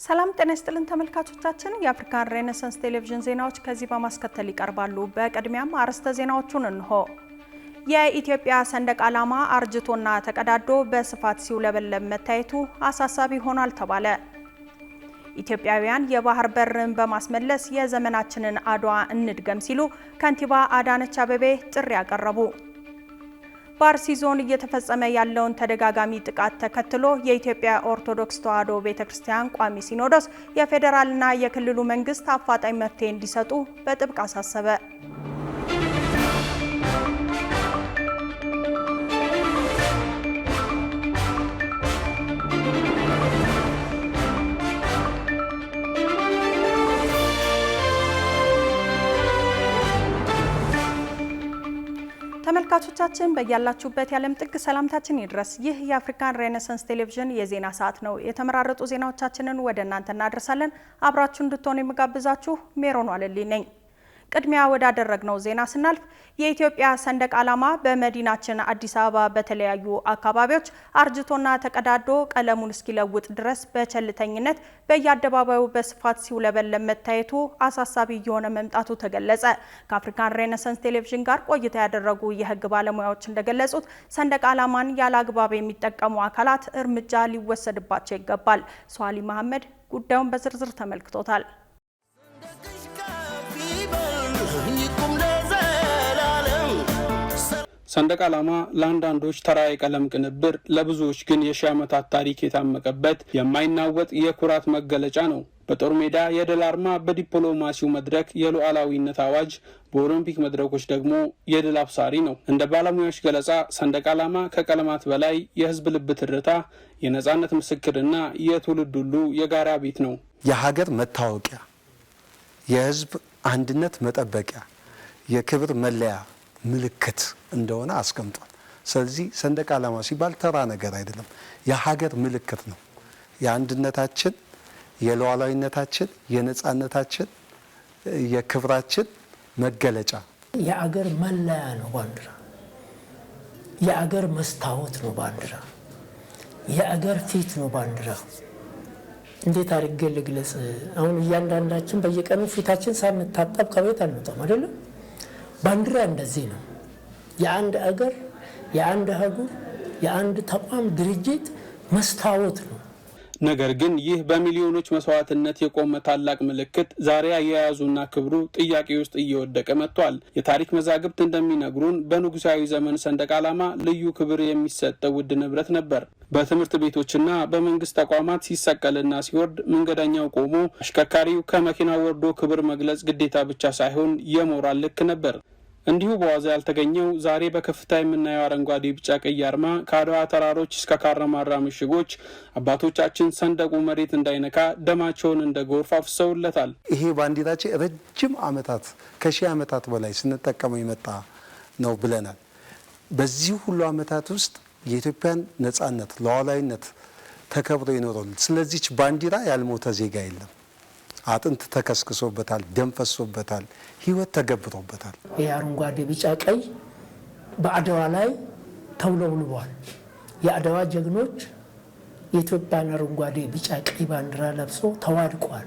ሰላም ጤና ይስጥልን ተመልካቾቻችን የአፍሪካ ሬኔሳንስ ቴሌቪዥን ዜናዎች ከዚህ በማስከተል ይቀርባሉ። በቅድሚያም አርዕስተ ዜናዎቹን እንሆ። የኢትዮጵያ ሰንደቅ ዓላማ አርጅቶና ተቀዳዶ በስፋት ሲውለበለብ መታየቱ አሳሳቢ ሆኗል ተባለ። ኢትዮጵያውያን የባህር በርን በማስመለስ የዘመናችንን አድዋ እንድገም ሲሉ ከንቲባ አዳነች አቤቤ ጥሪ ያቀረቡ። በአርሲ ዞን እየተፈጸመ ያለውን ተደጋጋሚ ጥቃት ተከትሎ የኢትዮጵያ ኦርቶዶክስ ተዋሕዶ ቤተክርስቲያን ቋሚ ሲኖዶስ የፌዴራልና የክልሉ መንግስት አፋጣኝ መፍትሄ እንዲሰጡ በጥብቅ አሳሰበ። ተመልካቾቻችን በያላችሁበት የዓለም ጥግ ሰላምታችን ይድረስ። ይህ የአፍሪካን ሬኔሳንስ ቴሌቪዥን የዜና ሰዓት ነው። የተመራረጡ ዜናዎቻችንን ወደ እናንተ እናደርሳለን። አብራችሁ እንድትሆኑ የምጋብዛችሁ ሜሮን ዋለልኝ ነኝ። ቅድሚያ ወዳደረግነው ዜና ስናልፍ የኢትዮጵያ ሰንደቅ ዓላማ በመዲናችን አዲስ አበባ በተለያዩ አካባቢዎች አርጅቶና ተቀዳዶ ቀለሙን እስኪለውጥ ድረስ በቸልተኝነት በየአደባባዩ በስፋት ሲውለበለብ መታየቱ አሳሳቢ እየሆነ መምጣቱ ተገለጸ። ከአፍሪካን ሬኔሳንስ ቴሌቪዥን ጋር ቆይታ ያደረጉ የሕግ ባለሙያዎች እንደገለጹት ሰንደቅ ዓላማን ያለ አግባብ የሚጠቀሙ አካላት እርምጃ ሊወሰድባቸው ይገባል። ሷሊ መሐመድ ጉዳዩን በዝርዝር ተመልክቶታል። ሰንደቅ ዓላማ ለአንዳንዶች ተራ የቀለም ቅንብር፣ ለብዙዎች ግን የሺህ ዓመታት ታሪክ የታመቀበት የማይናወጥ የኩራት መገለጫ ነው። በጦር ሜዳ የድል አርማ፣ በዲፕሎማሲው መድረክ የሉዓላዊነት አዋጅ፣ በኦሎምፒክ መድረኮች ደግሞ የድል አብሳሪ ነው። እንደ ባለሙያዎች ገለጻ ሰንደቅ ዓላማ ከቀለማት በላይ የህዝብ ልብ ትርታ፣ የነጻነት ምስክርና የትውልድ ሁሉ የጋራ ቤት ነው። የሀገር መታወቂያ፣ የህዝብ አንድነት መጠበቂያ፣ የክብር መለያ ምልክት እንደሆነ አስቀምጧል። ስለዚህ ሰንደቅ ዓላማ ሲባል ተራ ነገር አይደለም፣ የሀገር ምልክት ነው። የአንድነታችን፣ የሉዓላዊነታችን፣ የነጻነታችን፣ የክብራችን መገለጫ፣ የአገር መለያ ነው ባንዲራ። የአገር መስታወት ነው ባንዲራ። የአገር ፊት ነው ባንዲራ። እንዴት አድርጌ ልግለጽ? አሁን እያንዳንዳችን በየቀኑ ፊታችን ሳንታጠብ ከቤት አንወጣም አይደለም? ባንዲራ እንደዚህ ነው። የአንድ አገር፣ የአንድ አህጉር፣ የአንድ ተቋም ድርጅት መስታወት ነው። ነገር ግን ይህ በሚሊዮኖች መስዋዕትነት የቆመ ታላቅ ምልክት ዛሬ አያያዙና ክብሩ ጥያቄ ውስጥ እየወደቀ መጥቷል። የታሪክ መዛግብት እንደሚነግሩን በንጉሳዊ ዘመን ሰንደቅ ዓላማ ልዩ ክብር የሚሰጠው ውድ ንብረት ነበር። በትምህርት ቤቶችና በመንግስት ተቋማት ሲሰቀልና ሲወርድ መንገደኛው ቆሞ አሽከርካሪው ከመኪናው ወርዶ ክብር መግለጽ ግዴታ ብቻ ሳይሆን የሞራል ልክ ነበር። እንዲሁ በዋዛ ያልተገኘው ዛሬ በከፍታ የምናየው አረንጓዴ፣ ቢጫ፣ ቀይ አርማ ከአድዋ ተራሮች እስከ ካራማራ ምሽጎች አባቶቻችን ሰንደቁ መሬት እንዳይነካ ደማቸውን እንደ ጎርፍ አፍሰውለታል። ይሄ ባንዲራችን ረጅም ዓመታት ከሺህ ዓመታት በላይ ስንጠቀመው የመጣ ነው ብለናል። በዚህ ሁሉ ዓመታት ውስጥ የኢትዮጵያን ነጻነት፣ ሉዓላዊነት ተከብሮ ይኖራል። ስለዚች ባንዲራ ያልሞተ ዜጋ የለም። አጥንት ተከስክሶበታል፣ ደም ፈሶበታል፣ ህይወት ተገብሮበታል። ይህ አረንጓዴ፣ ቢጫ፣ ቀይ በአድዋ ላይ ተውለብልቧል። የአድዋ ጀግኖች የኢትዮጵያን አረንጓዴ፣ ቢጫ፣ ቀይ ባንዲራ ለብሶ ተዋድቋል።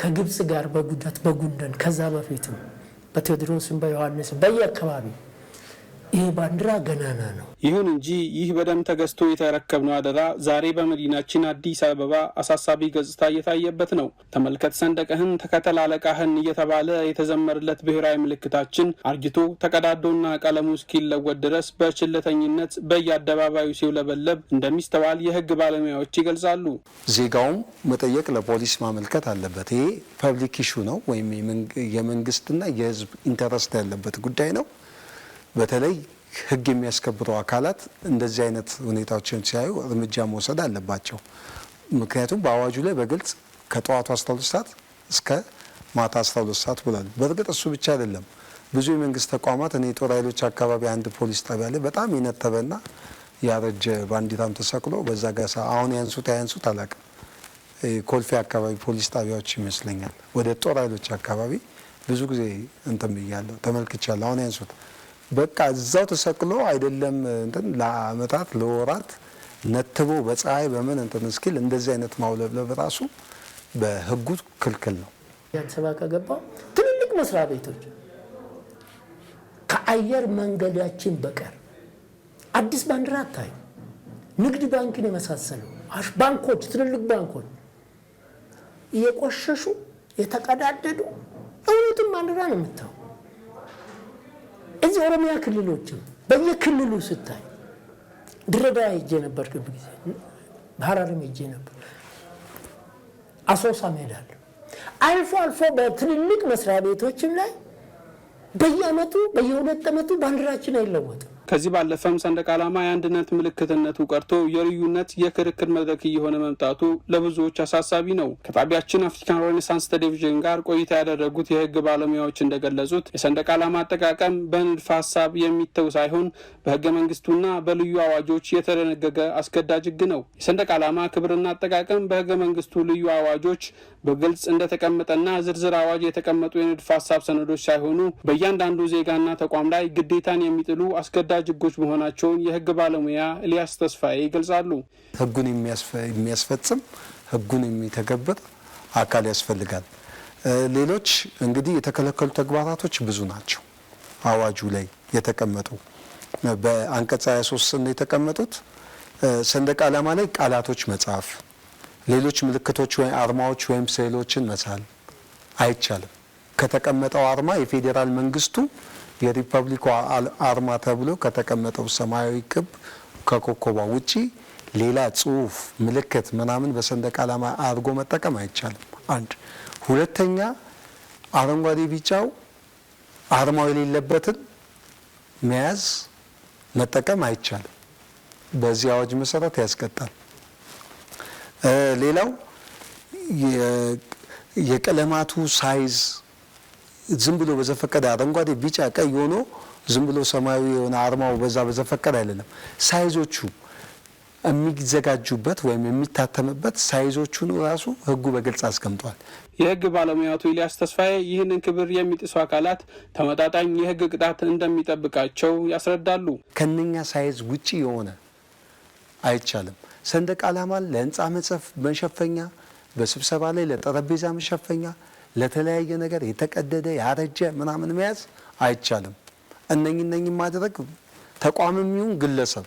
ከግብጽ ጋር በጉንደን ከዛ በፊትም በቴዎድሮስም በዮሐንስም በየአካባቢው ይህ ባንዲራ ገናና ነው። ይሁን እንጂ ይህ በደም ተገዝቶ የተረከብነው አደራ ዛሬ በመዲናችን አዲስ አበባ አሳሳቢ ገጽታ እየታየበት ነው። ተመልከት ሰንደቅህን፣ ተከተል አለቃህን እየተባለ የተዘመረለት ብሔራዊ ምልክታችን አርጅቶ ተቀዳዶና ቀለሙ እስኪለወጥ ድረስ በችለተኝነት በየአደባባዩ ሲውለበለብ እንደሚስተዋል የህግ ባለሙያዎች ይገልጻሉ። ዜጋውም መጠየቅ፣ ለፖሊስ ማመልከት አለበት። ይሄ ፐብሊክ ኢሹ ነው ወይም የመንግስትና የህዝብ ኢንተረስት ያለበት ጉዳይ ነው። በተለይ ህግ የሚያስከብሩ አካላት እንደዚህ አይነት ሁኔታዎችን ሲያዩ እርምጃ መውሰድ አለባቸው። ምክንያቱም በአዋጁ ላይ በግልጽ ከጠዋቱ 12 ሰዓት እስከ ማታ 12 ሰዓት ብሏል። በእርግጥ እሱ ብቻ አይደለም። ብዙ የመንግስት ተቋማት እኔ ጦር ኃይሎች አካባቢ አንድ ፖሊስ ጣቢያ ላይ በጣም የነተበና ያረጀ ባንዲራም ተሰቅሎ በዛ ጋር አሁን ያንሱት አላውቅም። ኮልፌ አካባቢ ፖሊስ ጣቢያዎች ይመስለኛል። ወደ ጦር ኃይሎች አካባቢ ብዙ ጊዜ እንትን ብያለሁ፣ ተመልክቻለሁ። አሁን ያንሱት በቃ እዛው ተሰቅሎ አይደለም እንትን ለአመታት ለወራት ነትቦ በፀሐይ በምን እንትን እስኪል እንደዚህ አይነት ማውለብለብ ራሱ በህጉ ክልክል ነው። አዲስ አበባ ከገባው ትልልቅ መስሪያ ቤቶች ከአየር መንገዳችን በቀር አዲስ ባንዲራ አታዩ። ንግድ ባንክን የመሳሰሉ ባንኮች፣ ትልልቅ ባንኮች እየቆሸሹ የተቀዳደዱ እውነትም ባንዲራ ነው የምታው። እዚህ ኦሮሚያ ክልሎችም በየክልሉ ስታይ ድሬዳዋ ሄጄ ነበር፣ ቅርብ ጊዜ ሐረርም ሄጄ ነበር፣ አሶሳ ሄዳለሁ። አልፎ አልፎ በትልልቅ መስሪያ ቤቶችም ላይ በየዓመቱ በየሁለት ዓመቱ ባንዲራችን አይለወጥም። ከዚህ ባለፈም ሰንደቅ ዓላማ የአንድነት ምልክትነቱ ቀርቶ የልዩነት የክርክር መድረክ እየሆነ መምጣቱ ለብዙዎች አሳሳቢ ነው። ከጣቢያችን አፍሪካን ሬኔሳንስ ቴሌቪዥን ጋር ቆይታ ያደረጉት የህግ ባለሙያዎች እንደገለጹት የሰንደቅ ዓላማ አጠቃቀም በንድፈ ሀሳብ የሚተው ሳይሆን በህገ መንግስቱና በልዩ አዋጆች የተደነገገ አስገዳጅ ህግ ነው። የሰንደቅ ዓላማ ክብርና አጠቃቀም በህገ መንግስቱ ልዩ አዋጆች በግልጽ እንደተቀመጠና ዝርዝር አዋጅ የተቀመጡ የንድፈ ሀሳብ ሰነዶች ሳይሆኑ በእያንዳንዱ ዜጋና ተቋም ላይ ግዴታን የሚጥሉ አስገዳጅ ህጎች መሆናቸውን የህግ ባለሙያ ኤልያስ ተስፋዬ ይገልጻሉ። ህጉን የሚያስፈጽም ህጉን የሚተገብር አካል ያስፈልጋል። ሌሎች እንግዲህ የተከለከሉ ተግባራቶች ብዙ ናቸው። አዋጁ ላይ የተቀመጡ በአንቀጽ 23 ነው የተቀመጡት። ሰንደቅ ዓላማ ላይ ቃላቶች መጻፍ፣ ሌሎች ምልክቶች ወይ አርማዎች ወይም ስዕሎችን መሳል አይቻልም። ከተቀመጠው አርማ የፌዴራል መንግስቱ የሪፐብሊኩ አርማ ተብሎ ከተቀመጠው ሰማያዊ ክብ ከኮከቧ ውጪ ሌላ ጽሁፍ፣ ምልክት ምናምን በሰንደቅ ዓላማ አድርጎ መጠቀም አይቻልም። አንድ ሁለተኛ፣ አረንጓዴ ቢጫው አርማው የሌለበትን መያዝ መጠቀም አይቻልም። በዚህ አዋጅ መሰረት ያስቀጣል። ሌላው የቀለማቱ ሳይዝ ዝም ብሎ በዘፈቀደ አረንጓዴ፣ ቢጫ፣ ቀይ ሆኖ ዝም ብሎ ሰማያዊ የሆነ አርማው በዛ በዘፈቀደ አይደለም። ሳይዞቹ የሚዘጋጁበት ወይም የሚታተምበት ሳይዞቹን ራሱ ህጉ በግልጽ አስቀምጧል። የህግ ባለሙያው ኤልያስ ተስፋዬ ይህንን ክብር የሚጥሱ አካላት ተመጣጣኝ የህግ ቅጣት እንደሚጠብቃቸው ያስረዳሉ። ከነኛ ሳይዝ ውጪ የሆነ አይቻልም። ሰንደቅ ዓላማን ለህንፃ መሸፈኛ፣ በስብሰባ ላይ ለጠረጴዛ መሸፈኛ፣ ለተለያየ ነገር የተቀደደ ያረጀ ምናምን መያዝ አይቻልም። እነኝ ማድረግ ተቋምም ይሁን ግለሰብ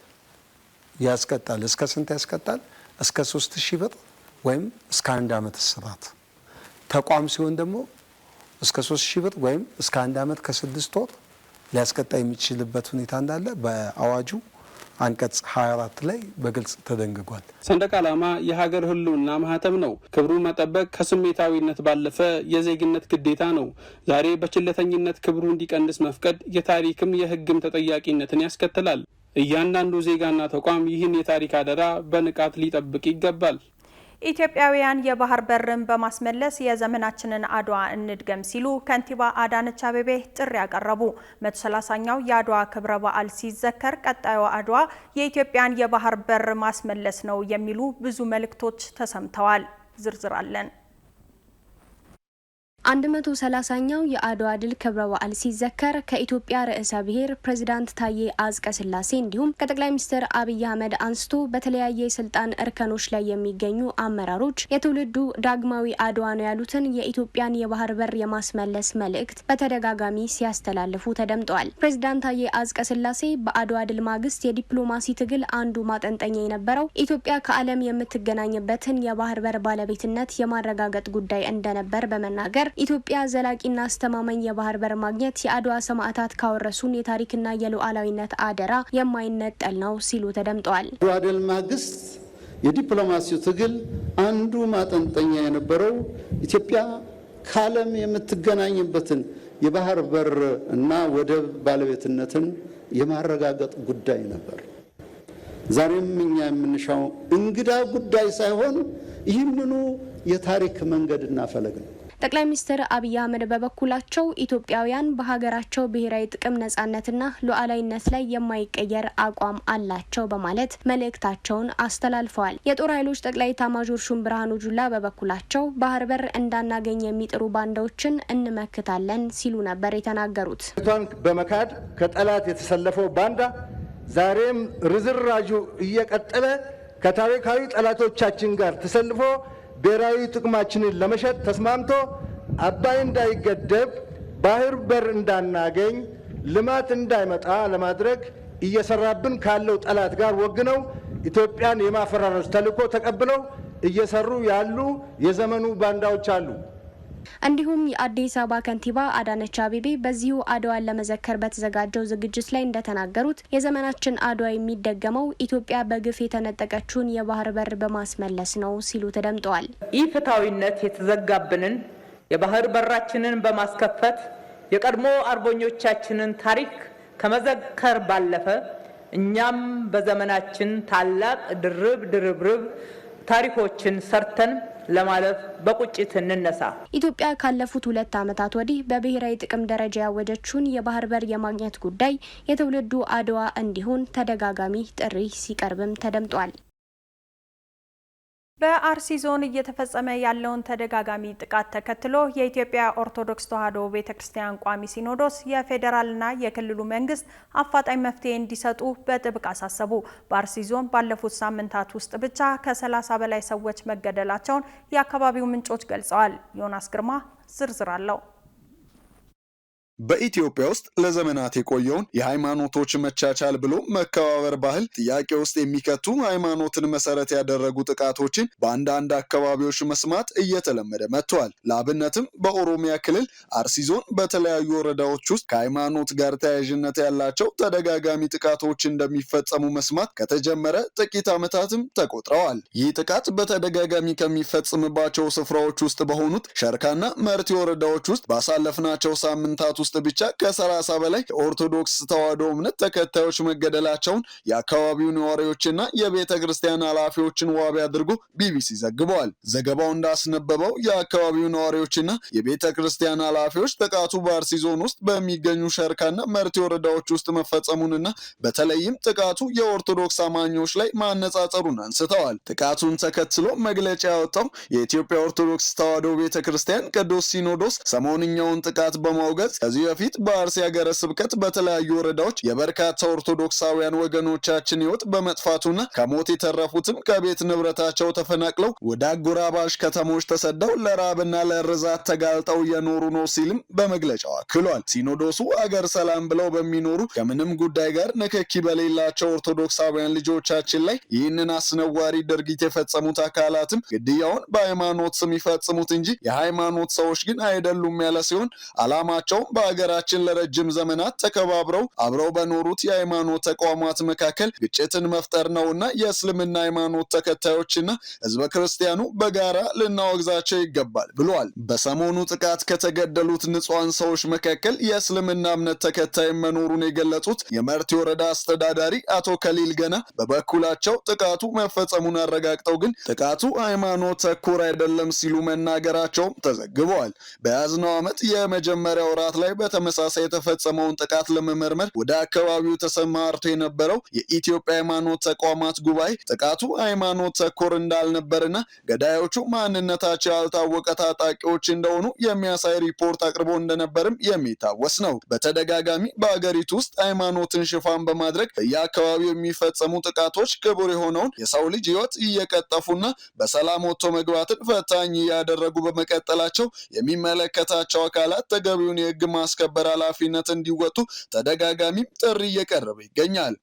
ያስቀጣል። እስከ ስንት ያስቀጣል? እስከ 3000 ብር ወይም እስከ 1 ዓመት እስራት። ተቋም ሲሆን ደግሞ እስከ 3000 ብር ወይም እስከ 1 ዓመት ከ6 ወር ሊያስቀጣ የሚችልበት ሁኔታ እንዳለ በአዋጁ አንቀጽ 24 ላይ በግልጽ ተደንግጓል። ሰንደቅ ዓላማ የሀገር ህልውና ማህተም ነው። ክብሩን መጠበቅ ከስሜታዊነት ባለፈ የዜግነት ግዴታ ነው። ዛሬ በችለተኝነት ክብሩ እንዲቀንስ መፍቀድ የታሪክም የህግም ተጠያቂነትን ያስከትላል። እያንዳንዱ ዜጋና ተቋም ይህን የታሪክ አደራ በንቃት ሊጠብቅ ይገባል። ኢትዮጵያውያን የባህር በርን በማስመለስ የዘመናችንን አድዋ እንድገም ሲሉ ከንቲባ አዳነች አቤቤ ጥሪ ያቀረቡ። 130ኛው የአድዋ ክብረ በዓል ሲዘከር ቀጣዩ አድዋ የኢትዮጵያን የባህር በር ማስመለስ ነው የሚሉ ብዙ መልእክቶች ተሰምተዋል። ዝርዝር አለን። 130ኛው የአድዋ ድል ክብረ በዓል ሲዘከር ከኢትዮጵያ ርዕሰ ብሔር ፕሬዝዳንት ታዬ አጽቀሥላሴ እንዲሁም ከጠቅላይ ሚኒስትር አብይ አህመድ አንስቶ በተለያየ የስልጣን እርከኖች ላይ የሚገኙ አመራሮች የትውልዱ ዳግማዊ አድዋ ነው ያሉትን የኢትዮጵያን የባህር በር የማስመለስ መልእክት በተደጋጋሚ ሲያስተላልፉ ተደምጠዋል። ፕሬዝዳንት ታዬ አጽቀሥላሴ በአድዋ ድል ማግስት የዲፕሎማሲ ትግል አንዱ ማጠንጠኛ የነበረው ኢትዮጵያ ከዓለም የምትገናኝበትን የባህር በር ባለቤትነት የማረጋገጥ ጉዳይ እንደነበር በመናገር ኢትዮጵያ ዘላቂና አስተማማኝ የባህር በር ማግኘት የአድዋ ሰማዕታት ካወረሱን የታሪክና የሉዓላዊነት አደራ የማይነጠል ነው ሲሉ ተደምጠዋል። አድዋ ድል ማግስት የዲፕሎማሲው ትግል አንዱ ማጠንጠኛ የነበረው ኢትዮጵያ ከዓለም የምትገናኝበትን የባህር በር እና ወደብ ባለቤትነትን የማረጋገጥ ጉዳይ ነበር። ዛሬም እኛ የምንሻው እንግዳ ጉዳይ ሳይሆን ይህንኑ የታሪክ መንገድና ፈለግ ነው። ጠቅላይ ሚኒስትር አብይ አህመድ በበኩላቸው ኢትዮጵያውያን በሀገራቸው ብሔራዊ ጥቅም ነጻነትና ሉዓላዊነት ላይ የማይቀየር አቋም አላቸው በማለት መልእክታቸውን አስተላልፈዋል። የጦር ኃይሎች ጠቅላይ ኤታማዦር ሹም ብርሃኑ ጁላ በበኩላቸው ባህር በር እንዳናገኝ የሚጥሩ ባንዳዎችን እንመክታለን ሲሉ ነበር የተናገሩት። በመካድ ከጠላት የተሰለፈው ባንዳ ዛሬም ርዝራዡ እየቀጠለ ከታሪካዊ ጠላቶቻችን ጋር ተሰልፎ ብሔራዊ ጥቅማችንን ለመሸጥ ተስማምቶ አባይ እንዳይገደብ፣ ባህር በር እንዳናገኝ፣ ልማት እንዳይመጣ ለማድረግ እየሰራብን ካለው ጠላት ጋር ወግነው ኢትዮጵያን የማፈራረስ ተልዕኮ ተቀብለው እየሰሩ ያሉ የዘመኑ ባንዳዎች አሉ። እንዲሁም የአዲስ አበባ ከንቲባ አዳነች አቤቤ በዚሁ አድዋን ለመዘከር በተዘጋጀው ዝግጅት ላይ እንደተናገሩት የዘመናችን አድዋ የሚደገመው ኢትዮጵያ በግፍ የተነጠቀችውን የባህር በር በማስመለስ ነው ሲሉ ተደምጠዋል። ኢፍትሐዊነት የተዘጋብንን የባህር በራችንን በማስከፈት የቀድሞ አርበኞቻችንን ታሪክ ከመዘከር ባለፈ እኛም በዘመናችን ታላቅ ድርብርብ ታሪኮችን ሰርተን ለማለፍ በቁጭት እንነሳ። ኢትዮጵያ ካለፉት 2 ዓመታት ወዲህ በብሔራዊ ጥቅም ደረጃ ያወጀችውን የባህር በር የማግኘት ጉዳይ የትውልዱ አድዋ እንዲሆን ተደጋጋሚ ጥሪ ሲቀርብም ተደምጧል። በአርሲ ዞን እየተፈጸመ ያለውን ተደጋጋሚ ጥቃት ተከትሎ የኢትዮጵያ ኦርቶዶክስ ተዋሕዶ ቤተክርስቲያን ቋሚ ሲኖዶስ የፌዴራልና የክልሉ መንግስት አፋጣኝ መፍትሄ እንዲሰጡ በጥብቅ አሳሰቡ። በአርሲ ዞን ባለፉት ሳምንታት ውስጥ ብቻ ከ30 በላይ ሰዎች መገደላቸውን የአካባቢው ምንጮች ገልጸዋል። ዮናስ ግርማ ዝርዝር አለው። በኢትዮጵያ ውስጥ ለዘመናት የቆየውን የሃይማኖቶች መቻቻል ብሎ መከባበር ባህል ጥያቄ ውስጥ የሚከቱ ሃይማኖትን መሰረት ያደረጉ ጥቃቶችን በአንዳንድ አካባቢዎች መስማት እየተለመደ መጥቷል። ለአብነትም በኦሮሚያ ክልል አርሲ ዞን በተለያዩ ወረዳዎች ውስጥ ከሃይማኖት ጋር ተያያዥነት ያላቸው ተደጋጋሚ ጥቃቶች እንደሚፈጸሙ መስማት ከተጀመረ ጥቂት ዓመታትም ተቆጥረዋል። ይህ ጥቃት በተደጋጋሚ ከሚፈጽምባቸው ስፍራዎች ውስጥ በሆኑት ሸርካና መርቲ ወረዳዎች ውስጥ ባሳለፍናቸው ሳምንታት ውስጥ ብቻ ከ30 በላይ የኦርቶዶክስ ተዋሕዶ እምነት ተከታዮች መገደላቸውን የአካባቢው ነዋሪዎችና የቤተ ክርስቲያን ኃላፊዎችን ዋቢ አድርጎ ቢቢሲ ዘግበዋል። ዘገባው እንዳስነበበው የአካባቢው ነዋሪዎችና የቤተ ክርስቲያን ኃላፊዎች ጥቃቱ በአርሲ ዞን ውስጥ በሚገኙ ሸርካና መርቲ ወረዳዎች ውስጥ መፈጸሙንና በተለይም ጥቃቱ የኦርቶዶክስ አማኞች ላይ ማነጻጸሩን አንስተዋል። ጥቃቱን ተከትሎ መግለጫ ያወጣው የኢትዮጵያ ኦርቶዶክስ ተዋሕዶ ቤተ ክርስቲያን ቅዱስ ሲኖዶስ ሰሞንኛውን ጥቃት በማውገዝ ከዚህ በፊት በአርሲ ሀገረ ስብከት በተለያዩ ወረዳዎች የበርካታ ኦርቶዶክሳውያን ወገኖቻችን ሕይወት በመጥፋቱና ከሞት የተረፉትም ከቤት ንብረታቸው ተፈናቅለው ወደ አጎራባሽ ከተሞች ተሰደው ለራብና ለርዛት ተጋልጠው እየኖሩ ነው ሲልም በመግለጫው አክሏል። ሲኖዶሱ አገር ሰላም ብለው በሚኖሩ ከምንም ጉዳይ ጋር ንክኪ በሌላቸው ኦርቶዶክሳውያን ልጆቻችን ላይ ይህንን አስነዋሪ ድርጊት የፈጸሙት አካላትም ግድያውን በሃይማኖት ስም ይፈጽሙት እንጂ የሃይማኖት ሰዎች ግን አይደሉም ያለ ሲሆን ዓላማቸውም በሀገራችን ለረጅም ዘመናት ተከባብረው አብረው በኖሩት የሃይማኖት ተቋማት መካከል ግጭትን መፍጠር ነውና የእስልምና ሃይማኖት ተከታዮችና ህዝበ ክርስቲያኑ በጋራ ልናወግዛቸው ይገባል ብለዋል። በሰሞኑ ጥቃት ከተገደሉት ንጹሃን ሰዎች መካከል የእስልምና እምነት ተከታይ መኖሩን የገለጹት የመርቲ ወረዳ አስተዳዳሪ አቶ ከሊል ገና በበኩላቸው ጥቃቱ መፈጸሙን አረጋግጠው ግን ጥቃቱ ሃይማኖት ተኮር አይደለም ሲሉ መናገራቸውም ተዘግበዋል። በያዝነው ዓመት የመጀመሪያው ወራት ላይ በተመሳሳይ የተፈጸመውን ጥቃት ለመመርመር ወደ አካባቢው ተሰማርቶ የነበረው የኢትዮጵያ ሃይማኖት ተቋማት ጉባኤ ጥቃቱ ሃይማኖት ተኮር እንዳልነበርና ገዳዮቹ ማንነታቸው ያልታወቀ ታጣቂዎች እንደሆኑ የሚያሳይ ሪፖርት አቅርቦ እንደነበርም የሚታወስ ነው። በተደጋጋሚ በአገሪቱ ውስጥ ሃይማኖትን ሽፋን በማድረግ በየአካባቢው የሚፈጸሙ ጥቃቶች ክቡር የሆነውን የሰው ልጅ ሕይወት እየቀጠፉና በሰላም ወጥቶ መግባትን ፈታኝ እያደረጉ በመቀጠላቸው የሚመለከታቸው አካላት ተገቢውን የህግ ማስከበር ኃላፊነት እንዲወጡ ተደጋጋሚ ጥሪ እየቀረበ ይገኛል።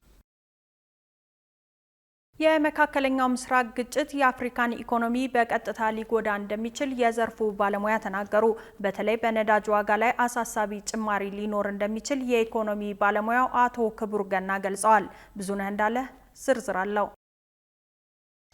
የመካከለኛው ምስራቅ ግጭት የአፍሪካን ኢኮኖሚ በቀጥታ ሊጎዳ እንደሚችል የዘርፉ ባለሙያ ተናገሩ። በተለይ በነዳጅ ዋጋ ላይ አሳሳቢ ጭማሪ ሊኖር እንደሚችል የኢኮኖሚ ባለሙያው አቶ ክቡር ገና ገልጸዋል። ብዙነህ እንዳለ ዝርዝር አለው።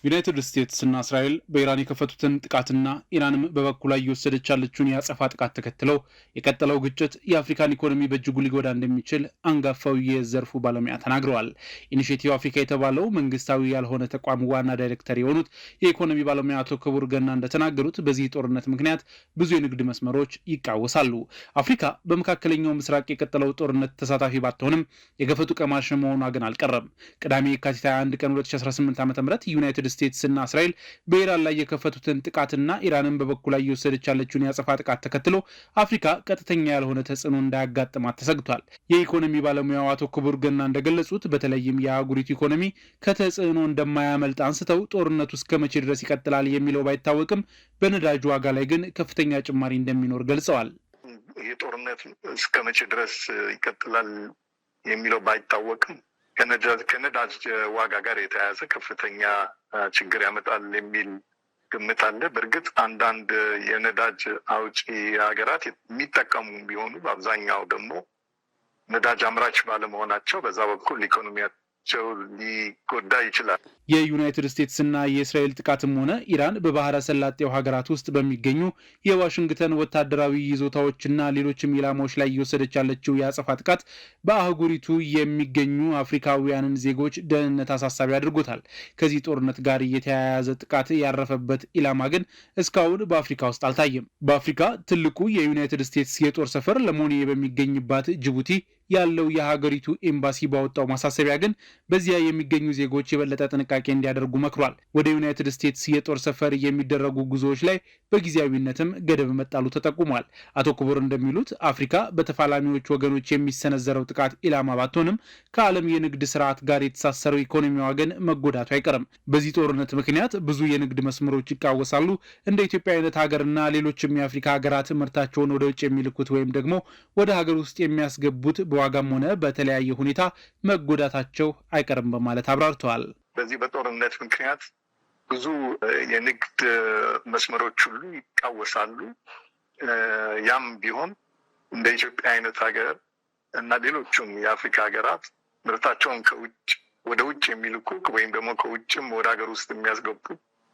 ዩናይትድ ስቴትስ እና እስራኤል በኢራን የከፈቱትን ጥቃትና ኢራንም በበኩሏ እየወሰደች ያለችውን የአጸፋ ጥቃት ተከትለው የቀጠለው ግጭት የአፍሪካን ኢኮኖሚ በእጅጉ ሊጎዳ እንደሚችል አንጋፋው የዘርፉ ባለሙያ ተናግረዋል። ኢኒሼቲቭ አፍሪካ የተባለው መንግስታዊ ያልሆነ ተቋም ዋና ዳይሬክተር የሆኑት የኢኮኖሚ ባለሙያ አቶ ክቡር ገና እንደተናገሩት በዚህ ጦርነት ምክንያት ብዙ የንግድ መስመሮች ይቃወሳሉ። አፍሪካ በመካከለኛው ምስራቅ የቀጠለው ጦርነት ተሳታፊ ባትሆንም የገፈቱ ቀማሽ መሆኗ ግን አልቀረም። ቅዳሜ የካቲት 21 ቀን 2018 ዓ.ም ዩናይትድ ስቴትስና እስራኤል በኢራን ላይ የከፈቱትን ጥቃትና ኢራንን በበኩል ላይ እየወሰደች ያለችውን የአጸፋ ጥቃት ተከትሎ አፍሪካ ቀጥተኛ ያልሆነ ተጽዕኖ እንዳያጋጥማት ተሰግቷል። የኢኮኖሚ ባለሙያው አቶ ክቡር ገና እንደገለጹት በተለይም የአህጉሪቱ ኢኮኖሚ ከተጽዕኖ እንደማያመልጥ አንስተው ጦርነቱ እስከ መቼ ድረስ ይቀጥላል የሚለው ባይታወቅም በነዳጅ ዋጋ ላይ ግን ከፍተኛ ጭማሪ እንደሚኖር ገልጸዋል። ይህ ጦርነት እስከ መቼ ድረስ ይቀጥላል የሚለው ባይታወቅም ከነዳጅ ዋጋ ጋር የተያያዘ ከፍተኛ ችግር ያመጣል የሚል ግምት አለ። በእርግጥ አንዳንድ የነዳጅ አውጪ ሀገራት የሚጠቀሙ ቢሆኑ በአብዛኛው ደግሞ ነዳጅ አምራች ባለመሆናቸው በዛ በኩል ኢኮኖሚያቸው ሊጎዳ ይችላል። የዩናይትድ ስቴትስና የእስራኤል ጥቃትም ሆነ ኢራን በባህረ ሰላጤው ሀገራት ውስጥ በሚገኙ የዋሽንግተን ወታደራዊ ይዞታዎችና ሌሎችም ኢላማዎች ላይ እየወሰደች ያለችው የአጸፋ ጥቃት በአህጉሪቱ የሚገኙ አፍሪካውያንን ዜጎች ደህንነት አሳሳቢ አድርጎታል። ከዚህ ጦርነት ጋር የተያያዘ ጥቃት ያረፈበት ኢላማ ግን እስካሁን በአፍሪካ ውስጥ አልታየም። በአፍሪካ ትልቁ የዩናይትድ ስቴትስ የጦር ሰፈር ለሞኔ በሚገኝባት ጅቡቲ ያለው የሀገሪቱ ኤምባሲ ባወጣው ማሳሰቢያ ግን በዚያ የሚገኙ ዜጎች የበለጠ ጥንቃቄ እንዲያደርጉ መክሯል። ወደ ዩናይትድ ስቴትስ የጦር ሰፈር የሚደረጉ ጉዞዎች ላይ በጊዜያዊነትም ገደብ መጣሉ ተጠቁሟል። አቶ ክቡር እንደሚሉት አፍሪካ በተፋላሚዎች ወገኖች የሚሰነዘረው ጥቃት ኢላማ ባትሆንም ከዓለም የንግድ ስርዓት ጋር የተሳሰረው ኢኮኖሚዋ ግን መጎዳቱ አይቀርም። በዚህ ጦርነት ምክንያት ብዙ የንግድ መስመሮች ይቃወሳሉ። እንደ ኢትዮጵያ አይነት ሀገርና ሌሎችም የአፍሪካ ሀገራት ምርታቸውን ወደ ውጭ የሚልኩት ወይም ደግሞ ወደ ሀገር ውስጥ የሚያስገቡት በዋጋም ሆነ በተለያየ ሁኔታ መጎዳታቸው አይቀርም በማለት አብራርተዋል። በዚህ በጦርነት ምክንያት ብዙ የንግድ መስመሮች ሁሉ ይቃወሳሉ። ያም ቢሆን እንደ ኢትዮጵያ አይነት ሀገር እና ሌሎቹም የአፍሪካ ሀገራት ምርታቸውን ከውጭ ወደ ውጭ የሚልኩ ወይም ደግሞ ከውጭም ወደ ሀገር ውስጥ የሚያስገቡ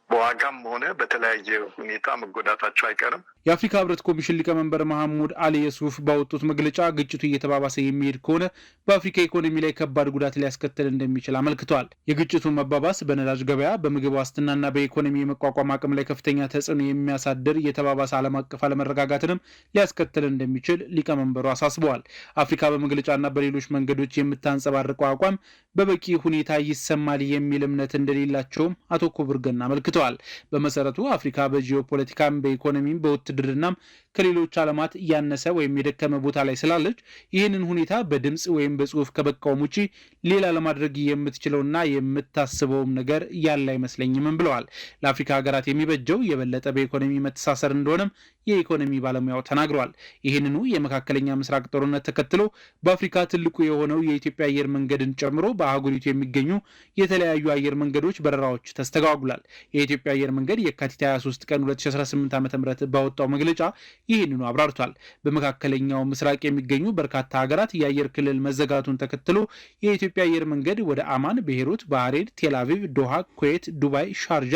በዋጋም ሆነ በተለያየ ሁኔታ መጎዳታቸው አይቀርም። የአፍሪካ ህብረት ኮሚሽን ሊቀመንበር መሐሙድ አሊ የሱፍ ባወጡት መግለጫ ግጭቱ እየተባባሰ የሚሄድ ከሆነ በአፍሪካ ኢኮኖሚ ላይ ከባድ ጉዳት ሊያስከትል እንደሚችል አመልክተዋል። የግጭቱ መባባስ በነዳጅ ገበያ፣ በምግብ ዋስትናና በኢኮኖሚ የመቋቋም አቅም ላይ ከፍተኛ ተጽዕኖ የሚያሳድር የተባባሰ ዓለም አቀፍ አለመረጋጋትንም ሊያስከትል እንደሚችል ሊቀመንበሩ አሳስበዋል። አፍሪካ በመግለጫና በሌሎች መንገዶች የምታንጸባርቀው አቋም በበቂ ሁኔታ ይሰማል የሚል እምነት እንደሌላቸውም አቶ ክቡር ገና አመልክተዋል። በመሰረቱ አፍሪካ በጂኦፖለቲካም በኢኮኖሚም በውትድርናም ከሌሎች ዓለማት እያነሰ ወይም የደከመ ቦታ ላይ ስላለች ይህንን ሁኔታ በድምፅ ወይም በጽሁፍ ከበቃውም ውጪ ሌላ ለማድረግ የምትችለውና የምታስበውም ነገር ያለ አይመስለኝም ብለዋል። ለአፍሪካ ሀገራት የሚበጀው የበለጠ በኢኮኖሚ መተሳሰር እንደሆነም የኢኮኖሚ ባለሙያው ተናግረዋል። ይህንኑ የመካከለኛ ምስራቅ ጦርነት ተከትሎ በአፍሪካ ትልቁ የሆነው የኢትዮጵያ አየር መንገድን ጨምሮ በአህጉሪቱ የሚገኙ የተለያዩ አየር መንገዶች በረራዎች ተስተጓጉሏል። የኢትዮጵያ አየር መንገድ የካቲት 23 ቀን 2018 ዓ.ም ባወጣው መግለጫ ይህንኑ አብራርቷል። በመካከለኛው ምስራቅ የሚገኙ በርካታ ሀገራት የአየር ክልል መዘጋቱን ተከትሎ የኢትዮጵያ አየር መንገድ ወደ አማን፣ ቤይሩት፣ ባህሬን፣ ቴልአቪቭ፣ ዶሃ፣ ኩዌት፣ ዱባይ፣ ሻርጃ፣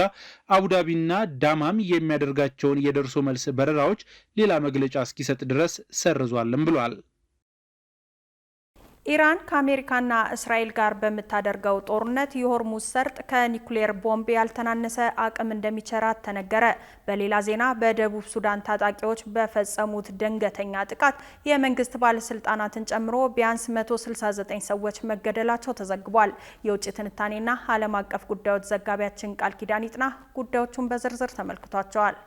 አቡዳቢና ዳማም የሚያደርጋቸውን የደርሶ መልስ በረራዎች ሌላ መግለጫ እስኪሰጥ ድረስ ሰርዟልም ብሏል። ኢራን ከአሜሪካና እስራኤል ጋር በምታደርገው ጦርነት የሆርሙዝ ሰርጥ ከኒውክሌር ቦምብ ያልተናነሰ አቅም እንደሚቸራት ተነገረ። በሌላ ዜና በደቡብ ሱዳን ታጣቂዎች በፈጸሙት ድንገተኛ ጥቃት የመንግስት ባለስልጣናትን ጨምሮ ቢያንስ 169 ሰዎች መገደላቸው ተዘግቧል። የውጭ ትንታኔና ዓለም አቀፍ ጉዳዮች ዘጋቢያችን ቃል ኪዳን ይጥና ጉዳዮቹን በዝርዝር ተመልክቷቸዋል።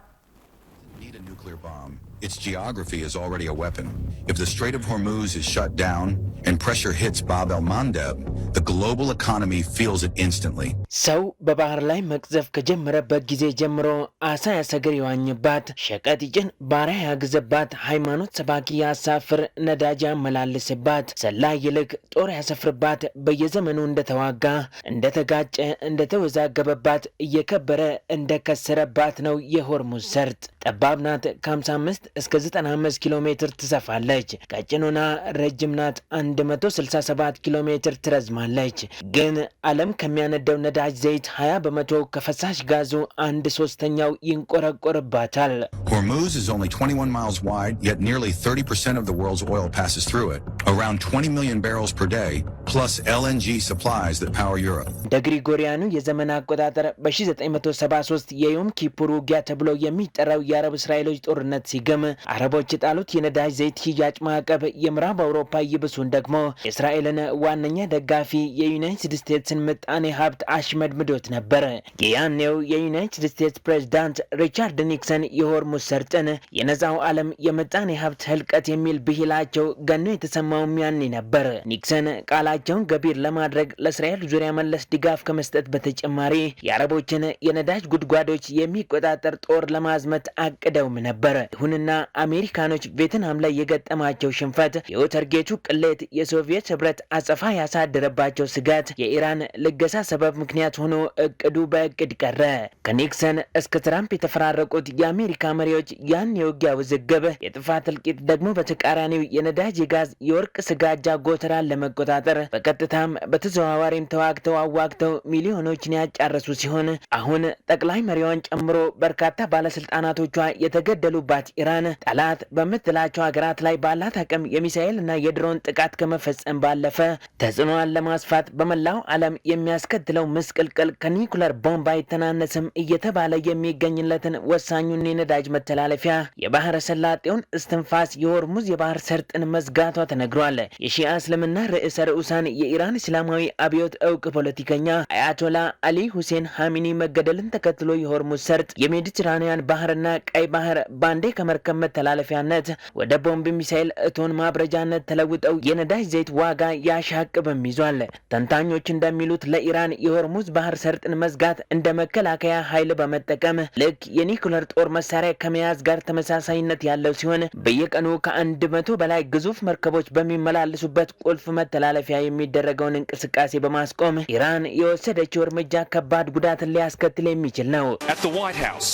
Its geography is already a weapon. If the Strait of Hormuz is shut down and pressure hits Bab el-Mandeb, the global economy feels it instantly. ሰው በባህር ላይ መቅዘፍ ከጀመረበት ጊዜ ጀምሮ አሳ ያሰግር የዋኝባት፣ ሸቀጥ ይጭን፣ ባሪያ ያግዘባት፣ ሃይማኖት ሰባኪ ያሳፍር፣ ነዳጅ ያመላልስባት፣ ሰላይ ይልክ ጦር ያሰፍርባት፣ በየዘመኑ እንደተዋጋ፣ እንደተጋጨ፣ እንደተወዛገበባት፣ እየከበረ እንደከሰረባት ነው የሆርሙዝ ሰርጥ። ጠባብ ናት። ከ55 እስከ 95 ኪሎ ሜትር ትሰፋለች። ቀጭኑና ረጅም ናት። 167 ኪሎ ሜትር ትረዝማለች። ግን ዓለም ከሚያነደው ነዳጅ ዘይት 20 በመቶ ከፈሳሽ ጋዙ 1/3 ይንቆረቆርባታል። Hormuz is only 21 miles wide, yet nearly 30% of the world's oil passes through it. Around 20 million barrels per day, plus LNG supplies that power Europe. እንደ ግሪጎሪያኑ የዘመን አቆጣጠር በ1973 የዮም ኪፑር ውጊያ ተብሎ የሚጠራው የአረብ እስራኤሎች ጦርነት ሲገም በመቃወም አረቦች የጣሉት የነዳጅ ዘይት ሽያጭ ማዕቀብ የምዕራብ አውሮፓ ይብሱን ደግሞ የእስራኤልን ዋነኛ ደጋፊ የዩናይትድ ስቴትስን ምጣኔ ሀብት አሽመድምዶት ነበር። የያኔው የዩናይትድ ስቴትስ ፕሬዝዳንት ሪቻርድ ኒክሰን የሆርሙዝ ሰርጥን የነፃው ዓለም የምጣኔ ሀብት ህልቀት የሚል ብሂላቸው ገኖ የተሰማውም ያኔ ነበር። ኒክሰን ቃላቸውን ገቢር ለማድረግ ለእስራኤል ዙሪያ መለስ ድጋፍ ከመስጠት በተጨማሪ የአረቦችን የነዳጅ ጉድጓዶች የሚቆጣጠር ጦር ለማዝመት አቅደውም ነበር። ይሁንና አሜሪካኖች ቬትናም ላይ የገጠማቸው ሽንፈት፣ የወተርጌቱ ቅሌት፣ የሶቪየት ህብረት አጸፋ ያሳደረባቸው ስጋት፣ የኢራን ልገሳ ሰበብ ምክንያት ሆኖ እቅዱ በእቅድ ቀረ። ከኒክሰን እስከ ትራምፕ የተፈራረቁት የአሜሪካ መሪዎች ያን የውጊያ ውዝግብ፣ የጥፋት እልቂት ደግሞ በተቃራኒው የነዳጅ የጋዝ የወርቅ ስጋጃ ጎተራን ለመቆጣጠር በቀጥታም በተዘዋዋሪም ተዋግተው አዋግተው ሚሊዮኖችን ያጫረሱ ሲሆን አሁን ጠቅላይ መሪዋን ጨምሮ በርካታ ባለስልጣናቶቿ የተገደሉባት ኢራን ጠላት በምትላቸው ሀገራት ላይ ባላት አቅም የሚሳኤልና የድሮን ጥቃት ከመፈጸም ባለፈ ተጽዕኖዋን ለማስፋት በመላው ዓለም የሚያስከትለው ምስቅልቅል ከኒኩለር ቦምብ አይተናነስም እየተባለ የሚገኝለትን ወሳኙን የነዳጅ መተላለፊያ የባህረ ሰላጤውን እስትንፋስ የሆርሙዝ የባህር ሰርጥን መዝጋቷ ተነግሯል። የሺአ እስልምና ርዕሰ ርዑሳን የኢራን እስላማዊ አብዮት እውቅ ፖለቲከኛ አያቶላ አሊ ሁሴን ሀሚኒ መገደልን ተከትሎ የሆርሙዝ ሰርጥ የሜዲትራኒያን ባህርና ቀይ ባህር ባንዴ ከመርከብ መተላለፊያነት ወደ ቦምብ ሚሳኤል እቶን ማብረጃነት ተለውጠው የነዳጅ ዘይት ዋጋ ያሻቅብም ይዟል። ተንታኞች እንደሚሉት ለኢራን የሆርሙዝ ባህር ሰርጥን መዝጋት እንደ መከላከያ ኃይል በመጠቀም ልክ የኒኩለር ጦር መሳሪያ ከመያዝ ጋር ተመሳሳይነት ያለው ሲሆን በየቀኑ ከ100 በላይ ግዙፍ መርከቦች በሚመላለሱበት ቁልፍ መተላለፊያ የሚደረገውን እንቅስቃሴ በማስቆም ኢራን የወሰደችው እርምጃ ከባድ ጉዳትን ሊያስከትል የሚችል ነው። At the White House,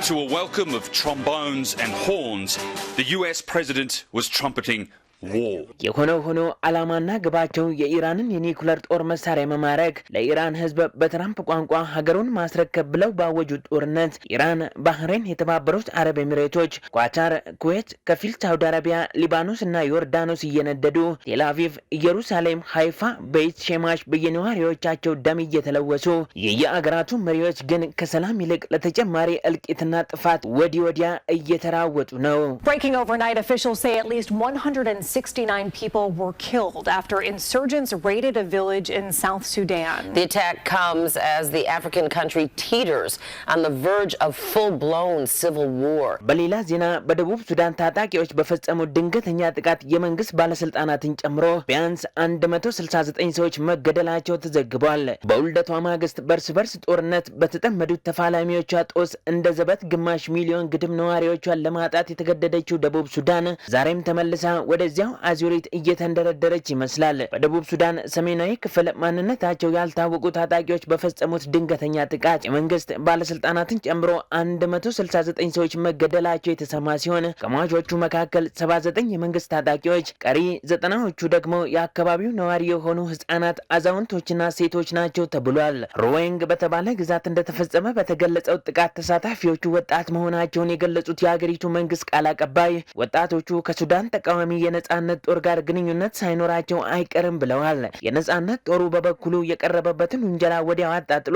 to a welcome of trombones and horns, the US president was trumpeting የሆነው ሆኖ ዓላማና ግባቸው የኢራንን የኒኩለር ጦር መሳሪያ መማረክ፣ ለኢራን ህዝብ በትራምፕ ቋንቋ ሀገሩን ማስረከብ ብለው ባወጁት ጦርነት ኢራን፣ ባህሬን፣ የተባበሩት አረብ ኤሚሬቶች፣ ኳታር፣ ኩዌት፣ ከፊል ሳውዲ አረቢያ፣ ሊባኖስ እና ዮርዳኖስ እየነደዱ ቴል አቪቭ፣ ኢየሩሳሌም፣ ሃይፋ፣ ቤት ሼማሽ በየነዋሪዎቻቸው ደም እየተለወሱ የየአገራቱ መሪዎች ግን ከሰላም ይልቅ ለተጨማሪ እልቂትና ጥፋት ወዲያ እየተራወጡ ነው። Breaking overnight, officials say at least 169 people were killed after insurgents raided a village in South Sudan. The attack comes as the African country teeters on the verge of full-blown civil war. በሌላ ዜና በደቡብ ሱዳን ታጣቂዎች በፈጸሙት ድንገተኛ ጥቃት የመንግስት ባለስልጣናትን ጨምሮ ቢያንስ 169 ሰዎች መገደላቸው ተዘግቧል። በውልደቷ ማግስት በርስ በርስ ጦርነት በተጠመዱት ተፋላሚዎቿ ጦስ እንደ ዘበት ግማሽ ሚሊዮን ግድም ነዋሪዎቿን ለማጣት የተገደደችው ደቡብ ሱዳን ዛሬም ተመልሳ ወደዚያው አዙሪት እየተንደረደረች ይመስላል። በደቡብ ሱዳን ሰሜናዊ ክፍል ማንነታቸው ያልታወቁ ታጣቂዎች በፈጸሙት ድንገተኛ ጥቃት የመንግስት ባለስልጣናትን ጨምሮ 169 ሰዎች መገደላቸው የተሰማ ሲሆን ከሟቾቹ መካከል 79 የመንግስት ታጣቂዎች፣ ቀሪ 90ዎቹ ደግሞ የአካባቢው ነዋሪ የሆኑ ህጻናት፣ አዛውንቶችና ሴቶች ናቸው ተብሏል። ሮዌንግ በተባለ ግዛት እንደተፈጸመ በተገለጸው ጥቃት ተሳታፊዎቹ ወጣት መሆናቸውን የገለጹት የሀገሪቱ መንግስት ቃል አቀባይ ወጣቶቹ ከሱዳን ተቃዋሚ የነጻነት ጦር ጋር ግንኙነት ሳይኖራቸው አይቀርም ብለዋል። የነጻነት ጦሩ በበኩሉ የቀረበበትን ውንጀላ ወዲያው አጣጥሎ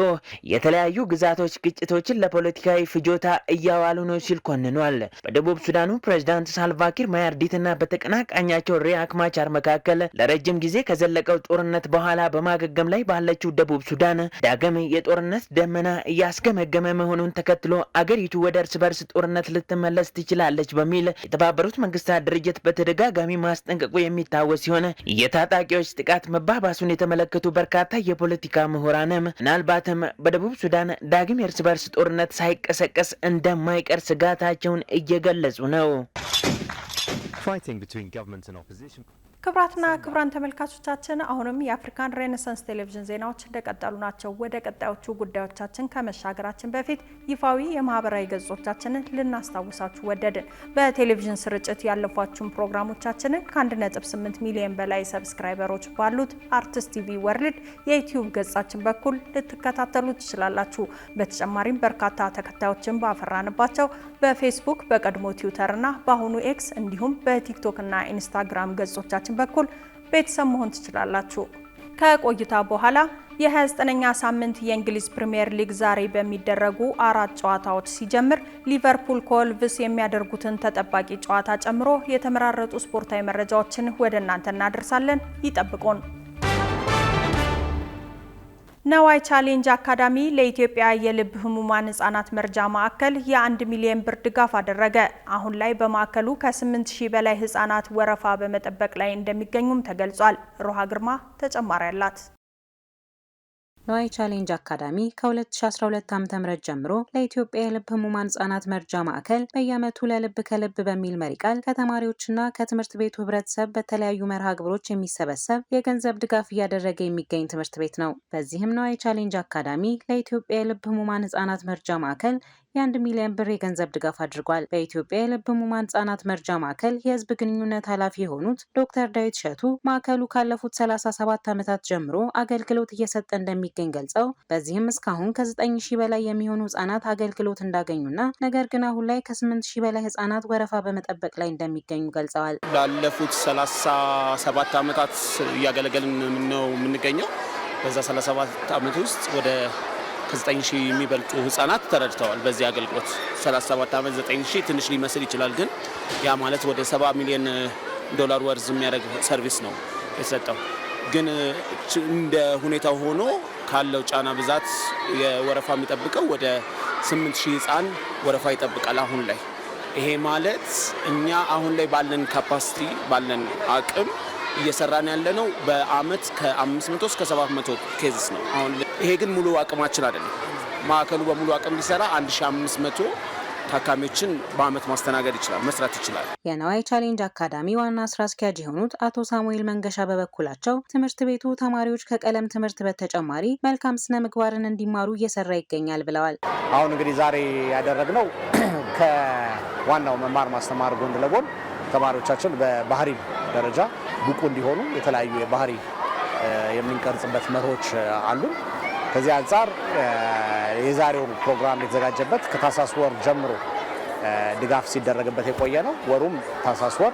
የተለያዩ ግዛቶች ግጭቶችን ለፖለቲካዊ ፍጆታ እያዋሉ ነው ሲል ኮንኗል። በደቡብ ሱዳኑ ፕሬዝዳንት ሳልቫኪር ማያርዲትና በተቀናቃኛቸው ሪያክ ማቻር መካከል ለረጅም ጊዜ ከዘለቀው ጦርነት በኋላ በማገገም ላይ ባለችው ደቡብ ሱዳን ዳግም የጦርነት ደመና እያስገመገመ መሆኑን ተከትሎ አገሪቱ ወደ እርስ በርስ ጦርነት ልትመለስ ትችላለች በሚል የተባበሩት መንግስታት ድርጅት በተደጋጋሚ ማስጠንቀቁ የሚታወስ ሲሆን የታጣቂዎች ጥቃት መባባሱን የተመለከቱ በርካታ የፖለቲካ ምሁራንም ምናልባትም በደቡብ ሱዳን ዳግም የእርስ በርስ ጦርነት ሳይቀሰቀስ እንደማይቀር ስጋታቸውን እየገለጹ ነው። ክቡራትና ክቡራን ተመልካቾቻችን አሁንም የአፍሪካን ሬኔሳንስ ቴሌቪዥን ዜናዎች እንደቀጠሉ ናቸው። ወደ ቀጣዮቹ ጉዳዮቻችን ከመሻገራችን በፊት ይፋዊ የማህበራዊ ገጾቻችንን ልናስታውሳችሁ ወደድን። በቴሌቪዥን ስርጭት ያለፏችሁን ፕሮግራሞቻችንን ከ1.8 ሚሊዮን በላይ ሰብስክራይበሮች ባሉት አርቲስት ቲቪ ወርልድ የዩቲዩብ ገጻችን በኩል ልትከታተሉ ትችላላችሁ። በተጨማሪም በርካታ ተከታዮችን ባፈራንባቸው በፌስቡክ፣ በቀድሞ ትዊተርና በአሁኑ ኤክስ እንዲሁም በቲክቶክና ኢንስታግራም ገጾቻችን በኩል ቤተሰብ መሆን ትችላላችሁ። ከቆይታ በኋላ የ29ኛ ሳምንት የእንግሊዝ ፕሪሚየር ሊግ ዛሬ በሚደረጉ 4 ጨዋታዎች ሲጀምር ሊቨርፑል ከወልቭስ የሚያደርጉትን ተጠባቂ ጨዋታ ጨምሮ የተመራረጡ ስፖርታዊ መረጃዎችን ወደ እናንተ እናደርሳለን። ይጠብቁን። ነዋይ ቻሌንጅ አካዳሚ ለኢትዮጵያ የልብ ህሙማን ህጻናት መርጃ ማዕከል የ1 ሚሊዮን ብር ድጋፍ አደረገ። አሁን ላይ በማዕከሉ ከ8000 በላይ ህጻናት ወረፋ በመጠበቅ ላይ እንደሚገኙም ተገልጿል። ሮሃ ግርማ ተጨማሪ አላት። ነዋይ ቻሌንጅ አካዳሚ ከ2012 ዓ.ም ጀምሮ ለኢትዮጵያ የልብ ህሙማን ህጻናት መርጃ ማዕከል በየዓመቱ ለልብ ከልብ በሚል መሪ ቃል ከተማሪዎችና ከትምህርት ቤቱ ህብረተሰብ በተለያዩ መርሃ ግብሮች የሚሰበሰብ የገንዘብ ድጋፍ እያደረገ የሚገኝ ትምህርት ቤት ነው። በዚህም ነዋይ ቻሌንጅ አካዳሚ ለኢትዮጵያ የልብ ህሙማን ህጻናት መርጃ ማዕከል የ1 ሚሊዮን ብር የገንዘብ ድጋፍ አድርጓል። በኢትዮጵያ የልብ ህሙማን ህጻናት መርጃ ማዕከል የህዝብ ግንኙነት ኃላፊ የሆኑት ዶክተር ዳዊት ሸቱ ማዕከሉ ካለፉት 37 ዓመታት ጀምሮ አገልግሎት እየሰጠ እንደሚገኝ ገልጸው በዚህም እስካሁን ከ9000 በላይ የሚሆኑ ህጻናት አገልግሎት እንዳገኙና ነገር ግን አሁን ላይ ከ8000 በላይ ህጻናት ወረፋ በመጠበቅ ላይ እንደሚገኙ ገልጸዋል። ላለፉት 37 ዓመታት እያገለገልን ነው የምንገኘው። በዛ 37 ዓመት ውስጥ ወደ ከ9000 የሚበልጡ ህጻናት ተረድተዋል። በዚህ አገልግሎት 37 ዓመት 9000 ትንሽ ሊመስል ይችላል፣ ግን ያ ማለት ወደ 70 ሚሊዮን ዶላር ወርዝ የሚያደርግ ሰርቪስ ነው የተሰጠው። ግን እንደ ሁኔታው ሆኖ ካለው ጫና ብዛት የወረፋ የሚጠብቀው ወደ 8000 ህጻን ወረፋ ይጠብቃል አሁን ላይ። ይሄ ማለት እኛ አሁን ላይ ባለን ካፓሲቲ ባለን አቅም እየሰራን ያለነው በአመት ከ500 እስከ 700 ኬዝስ ነው። አሁን ይሄ ግን ሙሉ አቅማችን አይደለም። ማዕከሉ በሙሉ አቅም ሊሰራ 1500 ታካሚዎችን በአመት ማስተናገድ ይችላል፣ መስራት ይችላል። የነዋይ ቻሌንጅ አካዳሚ ዋና ስራ አስኪያጅ የሆኑት አቶ ሳሙኤል መንገሻ በበኩላቸው ትምህርት ቤቱ ተማሪዎች ከቀለም ትምህርት በተጨማሪ መልካም ስነ ምግባርን እንዲማሩ እየሰራ ይገኛል ብለዋል። አሁን እንግዲህ ዛሬ ያደረግነው ከዋናው መማር ማስተማር ጎን ለጎን ተማሪዎቻችን በባህሪ ደረጃ ብቁ እንዲሆኑ የተለያዩ የባህሪ የምንቀርጽበት መርሆች አሉ። ከዚህ አንጻር የዛሬው ፕሮግራም የተዘጋጀበት ከታህሳስ ወር ጀምሮ ድጋፍ ሲደረግበት የቆየ ነው። ወሩም ታህሳስ ወር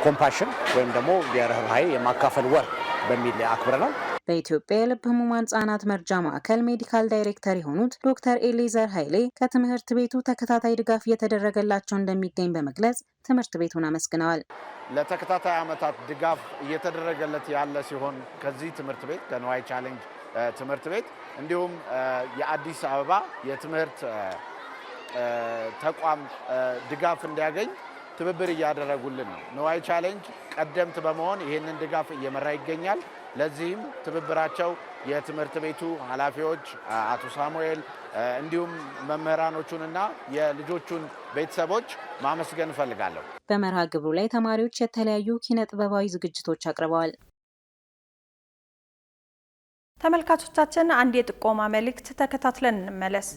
ኮምፓሽን ወይም ደግሞ የርህራሄ የማካፈል ወር በሚል አክብረናል። በኢትዮጵያ የልብ ህሙማን ህጻናት መርጃ ማዕከል ሜዲካል ዳይሬክተር የሆኑት ዶክተር ኤሌዘር ኃይሌ ከትምህርት ቤቱ ተከታታይ ድጋፍ እየተደረገላቸው እንደሚገኝ በመግለጽ ትምህርት ቤቱን አመስግነዋል። ለተከታታይ ዓመታት ድጋፍ እየተደረገለት ያለ ሲሆን ከዚህ ትምህርት ቤት ከነዋይ ቻሌንጅ ትምህርት ቤት እንዲሁም የአዲስ አበባ የትምህርት ተቋም ድጋፍ እንዲያገኝ ትብብር እያደረጉልን ነው። ነዋይ ቻሌንጅ ቀደምት በመሆን ይህንን ድጋፍ እየመራ ይገኛል። ለዚህም ትብብራቸው የትምህርት ቤቱ ኃላፊዎች አቶ ሳሙኤል እንዲሁም መምህራኖቹንና የልጆቹን ቤተሰቦች ማመስገን እፈልጋለሁ። በመርሃ ግብሩ ላይ ተማሪዎች የተለያዩ ኪነ ጥበባዊ ዝግጅቶች አቅርበዋል። ተመልካቾቻችን አንድ የጥቆማ መልእክት ተከታትለን እንመለስ።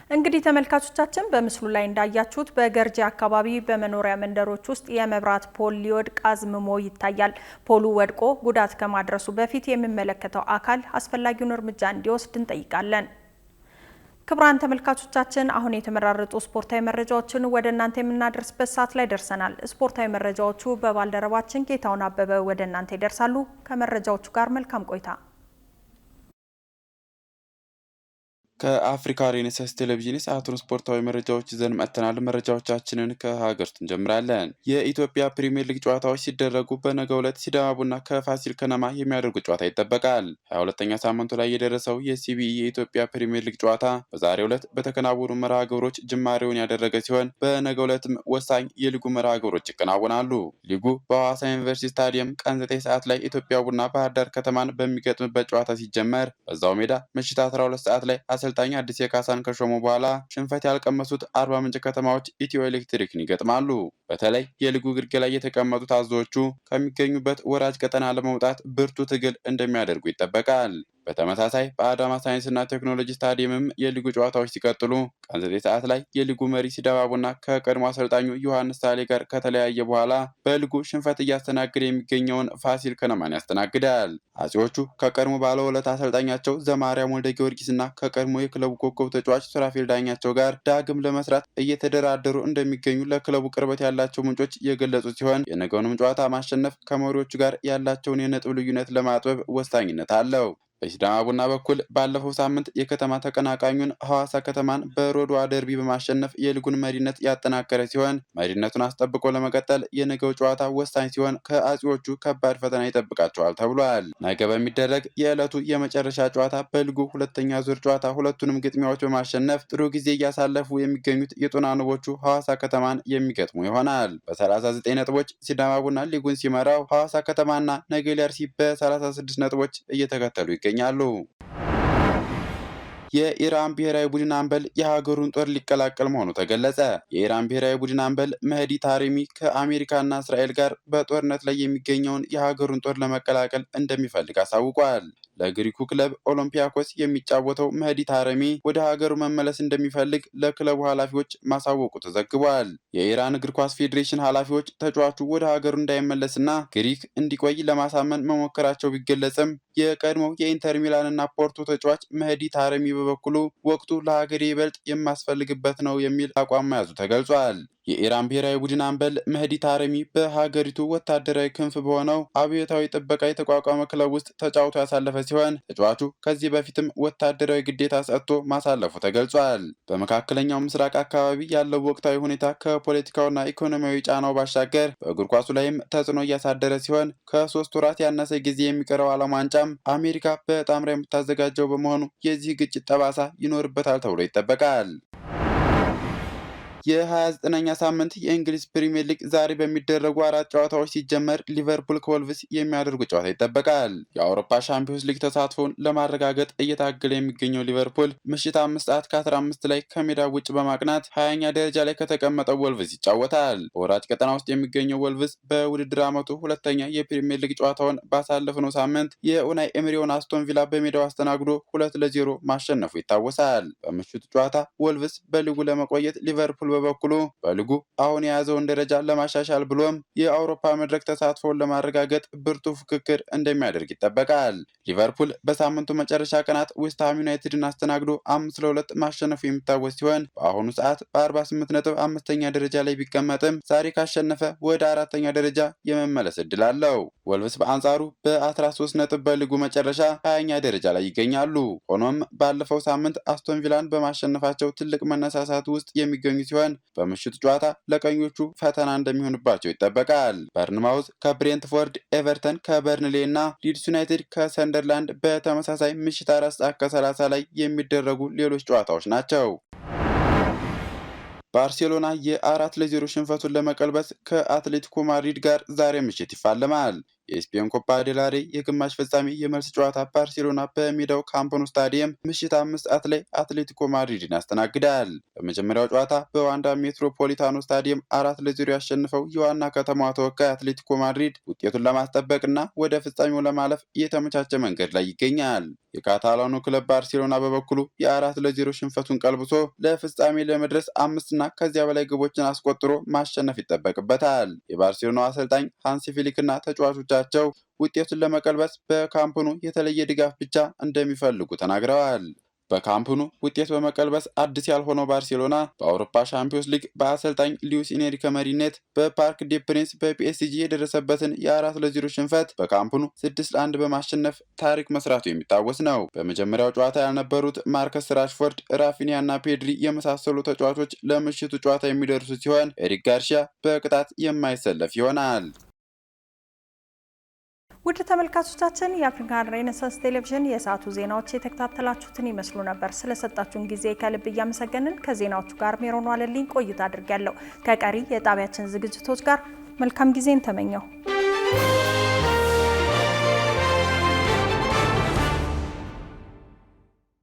እንግዲህ ተመልካቾቻችን በምስሉ ላይ እንዳያችሁት በገርጂ አካባቢ በመኖሪያ መንደሮች ውስጥ የመብራት ፖል ሊወድቅ አዝምሞ ይታያል። ፖሉ ወድቆ ጉዳት ከማድረሱ በፊት የሚመለከተው አካል አስፈላጊውን እርምጃ እንዲወስድ እንጠይቃለን። ክቡራን ተመልካቾቻችን አሁን የተመራረጡ ስፖርታዊ መረጃዎችን ወደ እናንተ የምናደርስበት ሰዓት ላይ ደርሰናል። ስፖርታዊ መረጃዎቹ በባልደረባችን ጌታውን አበበ ወደ እናንተ ይደርሳሉ። ከመረጃዎቹ ጋር መልካም ቆይታ። ከአፍሪካ ሬኔሳንስ ቴሌቪዥን ሰዓቱን ስፖርታዊ መረጃዎች ይዘን መጥተናል። መረጃዎቻችንን ከሀገር ውስጥ እንጀምራለን። የኢትዮጵያ ፕሪሚየር ሊግ ጨዋታዎች ሲደረጉ በነገው ዕለት ሲዳማ ቡና ከፋሲል ከነማ የሚያደርጉት ጨዋታ ይጠበቃል። 22ኛ ሳምንቱ ላይ የደረሰው የሲቢኢ የኢትዮጵያ ፕሪሚየር ሊግ ጨዋታ በዛሬው ዕለት በተከናወኑ መርሃ ግብሮች ጅማሬውን ያደረገ ሲሆን በነገው ዕለትም ወሳኝ የሊጉ መርሃ ግብሮች ይከናወናሉ። ሊጉ በሐዋሳ ዩኒቨርሲቲ ስታዲየም ቀን 9 ሰዓት ላይ ኢትዮጵያ ቡና ባህር ዳር ከተማን በሚገጥምበት ጨዋታ ሲጀመር በዛው ሜዳ ምሽት 12 ሰዓት ላይ አሰልጣኝ አዲስ የካሳን ከሾሙ በኋላ ሽንፈት ያልቀመሱት አርባ ምንጭ ከተማዎች ኢትዮ ኤሌክትሪክን ይገጥማሉ። በተለይ የሊጉ ግርጌ ላይ የተቀመጡት አዞዎቹ ከሚገኙበት ወራጅ ቀጠና ለመውጣት ብርቱ ትግል እንደሚያደርጉ ይጠበቃል። በተመሳሳይ በአዳማ ሳይንስና ቴክኖሎጂ ስታዲየምም የሊጉ ጨዋታዎች ሲቀጥሉ ቀን 9 ሰዓት ላይ የሊጉ መሪ ሲዳማ ቡና ከቀድሞ አሰልጣኙ ዮሐንስ ሳሌ ጋር ከተለያየ በኋላ በሊጉ ሽንፈት እያስተናገደ የሚገኘውን ፋሲል ከነማን ያስተናግዳል። አጼዎቹ ከቀድሞ ባለውለታ አሰልጣኛቸው ዘማሪያም ወልደ ጊዮርጊስና ከቀድሞ የክለቡ ኮከብ ተጫዋች ሱራፌል ዳኛቸው ጋር ዳግም ለመስራት እየተደራደሩ እንደሚገኙ ለክለቡ ቅርበት ያላቸው ምንጮች የገለጹ ሲሆን የነገውንም ጨዋታ ማሸነፍ ከመሪዎቹ ጋር ያላቸውን የነጥብ ልዩነት ለማጥበብ ወሳኝነት አለው። በሲዳማ ቡና በኩል ባለፈው ሳምንት የከተማ ተቀናቃኙን ሐዋሳ ከተማን በሮድዋ ደርቢ በማሸነፍ የሊጉን መሪነት ያጠናከረ ሲሆን መሪነቱን አስጠብቆ ለመቀጠል የነገው ጨዋታ ወሳኝ ሲሆን ከአጼዎቹ ከባድ ፈተና ይጠብቃቸዋል ተብሏል። ነገ በሚደረግ የዕለቱ የመጨረሻ ጨዋታ በሊጉ ሁለተኛ ዙር ጨዋታ ሁለቱንም ግጥሚያዎች በማሸነፍ ጥሩ ጊዜ እያሳለፉ የሚገኙት የጦና ንቦቹ ሐዋሳ ከተማን የሚገጥሙ ይሆናል። በ39 ነጥቦች ሲዳማ ቡና ሊጉን ሲመራው ሐዋሳ ከተማና ነገሌ አርሲ በ36 ነጥቦች እየተከተሉ ይገኛሉ። የኢራን ብሔራዊ ቡድን አምበል የሀገሩን ጦር ሊቀላቀል መሆኑ ተገለጸ። የኢራን ብሔራዊ ቡድን አምበል መህዲ ታሪሚ ከአሜሪካና እስራኤል ጋር በጦርነት ላይ የሚገኘውን የሀገሩን ጦር ለመቀላቀል እንደሚፈልግ አሳውቋል። ለግሪኩ ክለብ ኦሎምፒያኮስ የሚጫወተው መህዲ ታሪሚ ወደ ሀገሩ መመለስ እንደሚፈልግ ለክለቡ ኃላፊዎች ማሳወቁ ተዘግቧል። የኢራን እግር ኳስ ፌዴሬሽን ኃላፊዎች ተጫዋቹ ወደ ሀገሩ እንዳይመለስና ግሪክ እንዲቆይ ለማሳመን መሞከራቸው ቢገለጽም የቀድሞው የኢንተር ሚላንና ፖርቶ ተጫዋች መህዲ ታሪሚ በበኩሉ ወቅቱ ለሀገሬ ይበልጥ የማስፈልግበት ነው የሚል አቋም መያዙ ተገልጿል። የኢራን ብሔራዊ ቡድን አምበል መህዲ ታሪሚ በሀገሪቱ ወታደራዊ ክንፍ በሆነው አብዮታዊ ጥበቃ የተቋቋመ ክለብ ውስጥ ተጫውቶ ያሳለፈ ሲሆን ተጫዋቹ ከዚህ በፊትም ወታደራዊ ግዴታ ሰጥቶ ማሳለፉ ተገልጿል። በመካከለኛው ምስራቅ አካባቢ ያለው ወቅታዊ ሁኔታ ከፖለቲካውና ኢኮኖሚያዊ ጫናው ባሻገር በእግር ኳሱ ላይም ተጽዕኖ እያሳደረ ሲሆን ከ3 ወራት ያነሰ ጊዜ የሚቀረው ዓለም ዋንጫም አሜሪካ በጣምራ የምታዘጋጀው በመሆኑ የዚህ ግጭት ጠባሳ ይኖርበታል ተብሎ ይጠበቃል። የ29ኛ ሳምንት የእንግሊዝ ፕሪሚየር ሊግ ዛሬ በሚደረጉ 4 ጨዋታዎች ሲጀመር ሊቨርፑል ከወልቭስ የሚያደርጉ ጨዋታ ይጠበቃል። የአውሮፓ ሻምፒዮንስ ሊግ ተሳትፎን ለማረጋገጥ እየታገለ የሚገኘው ሊቨርፑል ምሽት 5 ሰዓት ከ15 ላይ ከሜዳ ውጭ በማቅናት 20ኛ ደረጃ ላይ ከተቀመጠው ወልቭስ ይጫወታል። በወራጅ ቀጠና ውስጥ የሚገኘው ወልቭስ በውድድር ዓመቱ ሁለተኛ የፕሪሚየር ሊግ ጨዋታውን ባሳለፍነው ሳምንት የኡናይ ኤምሪውን አስቶን ቪላ በሜዳው አስተናግዶ 2-0 ማሸነፉ ይታወሳል። በምሽቱ ጨዋታ ወልቭስ በሊጉ ለመቆየት ሊቨርፑል በበኩሉ በሊጉ አሁን የያዘውን ደረጃ ለማሻሻል ብሎም የአውሮፓ መድረክ ተሳትፎን ለማረጋገጥ ብርቱ ፍክክር እንደሚያደርግ ይጠበቃል። ሊቨርፑል በሳምንቱ መጨረሻ ቀናት ዌስትሃም ዩናይትድን አስተናግዶ 5-2 ማሸነፉ የሚታወስ ሲሆን በአሁኑ ሰዓት በ48 ነጥብ 5ኛ ደረጃ ላይ ቢቀመጥም ዛሬ ካሸነፈ ወደ 4ኛ ደረጃ የመመለስ እድል አለው። ወልቭስ በአንጻሩ በ13 ነጥብ በሊጉ መጨረሻ 20ኛ ደረጃ ላይ ይገኛሉ። ሆኖም ባለፈው ሳምንት አስቶን ቪላን በማሸነፋቸው ትልቅ መነሳሳት ውስጥ የሚገኙ ሲሆን በምሽቱ ጨዋታ ለቀኞቹ ፈተና እንደሚሆንባቸው ይጠበቃል። በርንማውዝ ከብሬንትፎርድ፣ ኤቨርተን ከበርንሌ እና ሊድስ ዩናይትድ ከሰንደርላንድ በተመሳሳይ ምሽት 4 ሰዓት ከ30 ላይ የሚደረጉ ሌሎች ጨዋታዎች ናቸው። ባርሴሎና የ4-0 ሽንፈቱን ለመቀልበስ ከአትሌቲኮ ማድሪድ ጋር ዛሬ ምሽት ይፋለማል። የስፔን ኮፓ ዴል ሬይ የግማሽ ፍጻሜ የመልስ ጨዋታ ባርሴሎና በሜዳው ካምፕ ኑ ስታዲየም ምሽት 5 ሰዓት ላይ አትሌቲኮ ማድሪድን ያስተናግዳል። በመጀመሪያው ጨዋታ በዋንዳ ሜትሮፖሊታኖ ስታዲየም 4-0 ያሸነፈው የዋና ከተማዋ ተወካይ አትሌቲኮ ማድሪድ ውጤቱን ለማስጠበቅና ወደ ፍጻሜው ለማለፍ የተመቻቸ መንገድ ላይ ይገኛል። የካታላኑ ክለብ ባርሴሎና በበኩሉ የ4-0 ሽንፈቱን ቀልብሶ ለፍጻሜ ለመድረስ 5 እና ከዚያ በላይ ግቦችን አስቆጥሮ ማሸነፍ ይጠበቅበታል። የባርሴሎናው አሰልጣኝ ሃንሲ ፍሊክ እና ተጫዋቾቻቸው ውጤቱን ለመቀልበስ በካምፕኑ የተለየ ድጋፍ ብቻ እንደሚፈልጉ ተናግረዋል። በካምፕኑ ውጤት በመቀልበስ አዲስ ያልሆነው ባርሴሎና በአውሮፓ ሻምፒዮንስ ሊግ በአሰልጣኝ ሉዊስ ኢንሪኬ መሪነት በፓርክ ዴ ፕሪንስ በፒኤስጂ የደረሰበትን የ4-0 ሽንፈት በካምፕኑ 6-1 በማሸነፍ ታሪክ መስራቱ የሚታወስ ነው። በመጀመሪያው ጨዋታ ያልነበሩት ማርከስ ራሽፎርድ፣ ራፊኒያ እና ፔድሪ የመሳሰሉ ተጫዋቾች ለምሽቱ ጨዋታ የሚደርሱ ሲሆን ኤሪክ ጋርሺያ በቅጣት የማይሰለፍ ይሆናል። ውድ ተመልካቾቻችን የአፍሪካን ሬኔሳንስ ቴሌቪዥን የሰዓቱ ዜናዎች የተከታተላችሁትን ይመስሉ ነበር። ስለሰጣችሁን ጊዜ ከልብ እያመሰገንን ከዜናዎቹ ጋር ሜሮን ዋለልኝ ቆይታ አድርጌያለሁ። ከቀሪ የጣቢያችን ዝግጅቶች ጋር መልካም ጊዜን ተመኘው።